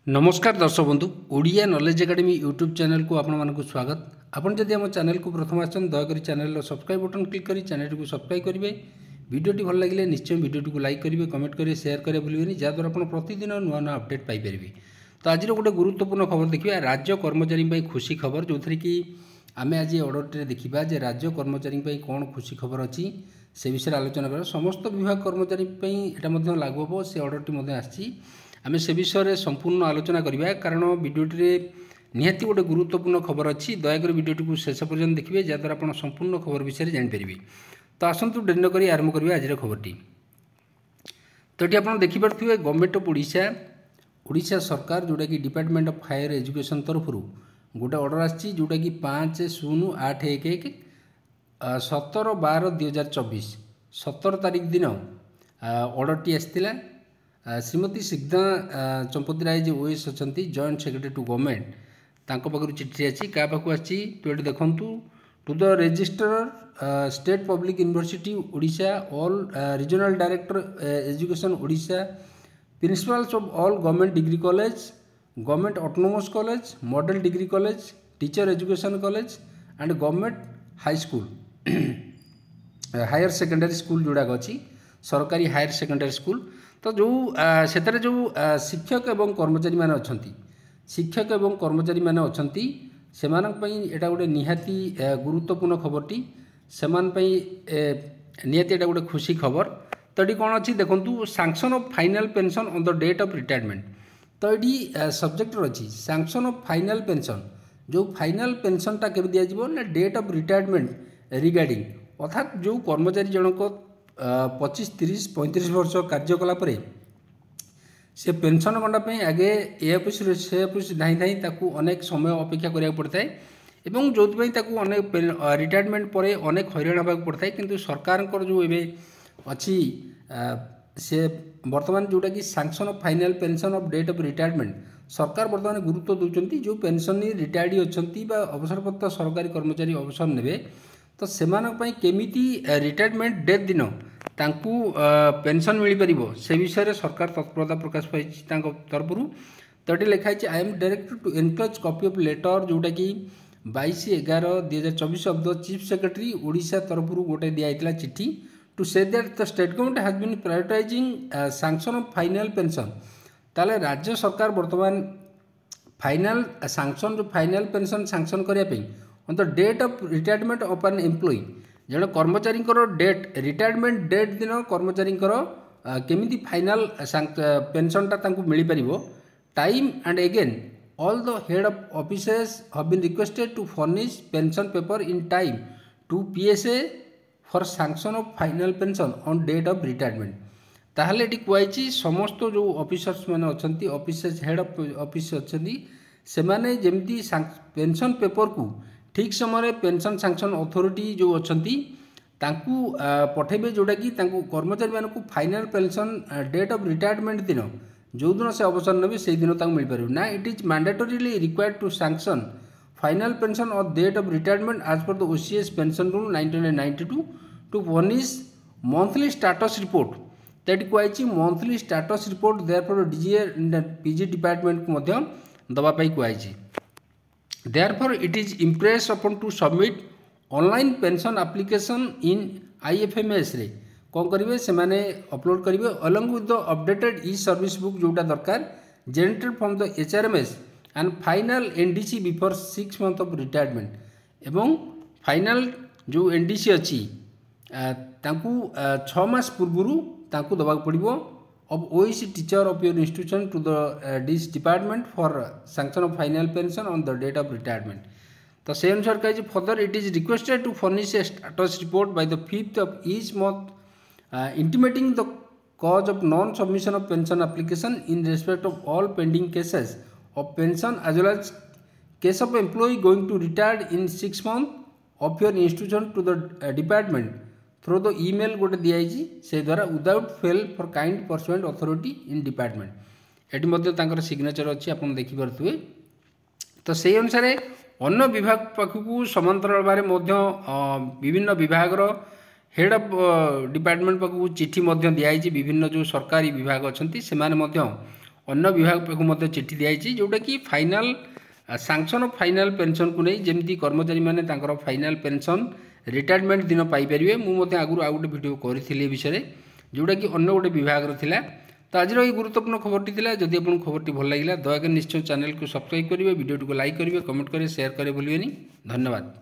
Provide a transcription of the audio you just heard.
नमस्कार दर्शक बंधु Odia knowledge academy YouTube channel को आपण स्वागत। आपन जदि आम चैनल को प्रथम आछन दयाकोरी चैनल सब्सक्राइब बटन क्लिक करी चैनल को सब्सक्राइब करेंगे। वीडियोटी भल लगे निश्चय वीडियोटी को लाइक करेंगे, कमेंट करेंगे, शेयर करें भूलें जहाँद्वारा आप प्रतिदिन नुआ नुआ अपडेट पाइपर। तो आज गोटे गुरुत्वपूर्ण खबर देखिए राज्य कर्मचारी खुशी खबर जो थी कि आम आज अर्डर देखा जे राज्य कर्मचारी कौन खुशी खबर अच्छी से विषय आलोचना कर समस्त विभाग कर्मचारी यहाँ लागू हम से अर्डर आसी आम से विषय संपूर्ण आलोचना करवा कारण भिडियोटी निहाती गोटे गुरुत्वपूर्ण खबर अच्छी दयाकोरी भिडियोटी को शेष पर्यंत देखिए जहाँद्वारा आप संपूर्ण खबर विषय जानीपर। तो आसतु डेरी न करी आरंभ करिए आज खबरटी। तो ये आप देखिपे गवर्नमेंट ऑफ ओडिशा सरकार जोटा कि डिपार्टमेंट ऑफ हायर एजुकेशन तरफ गोटे ऑर्डर आसी जोटा कि 5/0/8/11 17/12/2024 17 तारीख दिन order T आसाला। Shrimati सिग्धा चंपती Rai ji OS अच्छा जॉइंट सेक्रेटरी टू गवर्नमेंट तांको पाखु चिठी अच्छी क्या पाखु आसी तो ये देखूँ to the registrar state public university Odisha all regional director education Odisha principals of all government degree college government autonomous college model degree college teacher education college and government high school higher secondary school जोड़ाक अच्छी सरकारी higher secondary school. तो जो से जो शिक्षक एवं कर्मचारी माने अछंती शिक्षक एवं कर्मचारी माने अछंती सेमान पई एटा गोटे निहाती गुरुत्वपूर्ण खबरटी सेमान पई निहाती एटा गोटे खुशी खबर। तो ये कौन अच्छी देखूँ sanction of final pension on the date of retirement. तो ये सब्जेक्ट अच्छी सैंक्शन ऑफ फाइनल पेंशन जो फाइनल पेंशनटा केबे दिया जिवो ना डेट ऑफ रिटायरमेंट रिगार्डिंग अर्थात जो कर्मचारी जनक 25, 30, 35 वर्ष कार्य कलापर से पेंशन गंडापी आगे ए ऑफिस से ऑफिस धाई धाई ताकू अनेक समय अपेक्षा करा पड़ता है एवं जो अनेक रिटायरमेंट पर अनेक हैरान होगा पड़ता है। किंतु सरकार जो एवं अच्छी से बर्तमान जोटा कि sanction of final pension of date of retirement सरकार बर्तमान गुरुत्व दूसरी जो पेंशन रिटायर्ड अच्छा अवसरप्राप्त सरकारी कर्मचारी अवसर ने तो से केमिति रिटायरमेंट डेट दिन तांकू पेंशन मिल पार से विषय सरकार तत्परता प्रकाश पाई तरफ। तो ये लिखाई I am directed to enclose copy of letter जोटा कि 22/11/2024 of the chief secretary Odisha तरफ गोटे दिया चिठी to say that the state government has been prioritising sanction of final pension. ताले राज्य सरकार बर्तमान फाइनल सैंक्शन जो फाइनल पेंशन सैंक्शन करने on the date of retirement of an employee जड़े कर्मचारी डेट रिटायरमेंट डेट दिन कर्मचारी केमिति फाइनल पेंशनटा मिल पार time and again all the head of offices have been requested to furnish pension paper in time to PSA for sanction of final pension on date of retirement. ताहले ये कहुई समस्त जो ऑफिसर्स मैंने अच्छा ऑफिस हेड ऑफ ऑफिस अच्छा से मैंने जमती पेंशन पेपर को ठीक समय पेंशन सैंक्शन अथॉरिटी जो अच्छा पठेबे जोटा कि कर्मचारी मानक final pension date of retirement दिन जो दिन से अवसर ने से दिन मिल पार ना it is mandatorily required to sanction final pension of date of retirement as per the OCS pension rule 1992 to furnish monthly status report that कहुई monthly status report therefore DGA PG department को दवाई कहुई। Therefore, it is impressed upon to submit online pension application in IFMS रे कौन करेंगे से माने upload करेंगे along with the updated e-service book जोटा दरकार generated from the HRMS and final NDC before 6 months of retirement एवं final जो NDC अच्छी तांकू 6 मास पूर्व तांकू दबा पड़ो of OEC teacher of your institution to the this department for sanction of final pension on the date of retirement। तो से अनुसार कहे further it is requested to furnish a status report by the 5th of each month intimating the cause of non submission of pension application in respect of all pending cases of pension as well as case of employee going to retire in 6 months of your institution to the department through the email गोटे दिखाई से द्वारा without fail for kind pursuant authority in department ये signature अच्छी आप देखिपे। तो से अनुसार अन्य विभाग पाखक समांतर भाव विभिन्न विभाग हेड ऑफ डिपार्टमेंट पाखक चिठी दिखाई विभिन्न जो सरकारी विभाग अच्छा से अन्य विभाग पाखु चिठी दिखाई जोटा कि फाइनाल सांक्शन ऑफ फाइनाल पेंशन को नहीं जमी कर्मचारी मैंने फाइनाल पेंशन रिटायरमेंट दिन पाइपर मुझे आगुरी आउ गोटे भिड करी विषय जोटा कि अन्य गोटे विभाग था। तो आज ये गुरुत्वपूर्ण खबरटी था। जदि आपको खबरटी भल लगा दयाकोरी निश्चय चैनल को सब्सक्राइब करेंगे, वीडियो को लाइक करेंगे, कमेंट करेंगे, शेयर करेंगे भूलें। धन्यवाद।